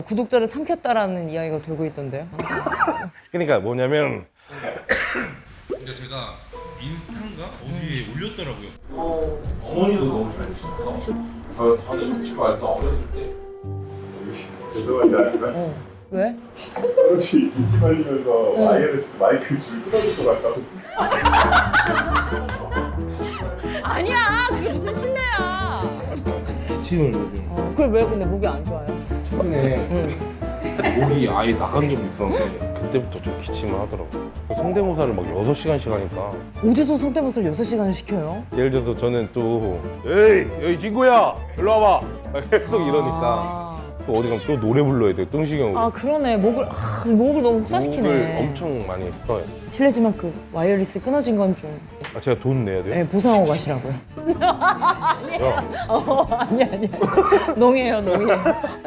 구독자를 삼켰다라는 이야기가 돌고 있던데요. 그러니까 뭐냐면 근데 제가 인스타인가 어디에 올렸더라고요. 어머니도 너무 잘했어요. 저는 혹시 말해서 어렸을 때 죄송한데 아닌가? 왜? 혹시 임신하시면서 와이어리스 마이크 줄 끊어질 것 같다고. 아니야, 그게 무슨 실례야. 기침을 요즘 그걸 왜 근데 목이 안 좋아요? 최근에 목이 아예 나간 적이 있었는데 그때부터 좀 기침을 하더라고요. 성대모사를 막 6시간씩 하니까 어디서 성대모사를 6시간을 시켜요? 예를 들어서 저는 또 에이 여기 친구야 일로 와봐 계속 이러니까 또 어디 가면 또 노래 불러야 돼요. 뚱시경으로. 아 그러네. 목을 너무 혹사시키네. 목을 엄청 많이 써요. 실례지만 그 와이어리스 끊어진 건 좀 아, 제가 돈 내야 돼요? 보상하고 가시라고요. 야, 아니야. 농해요.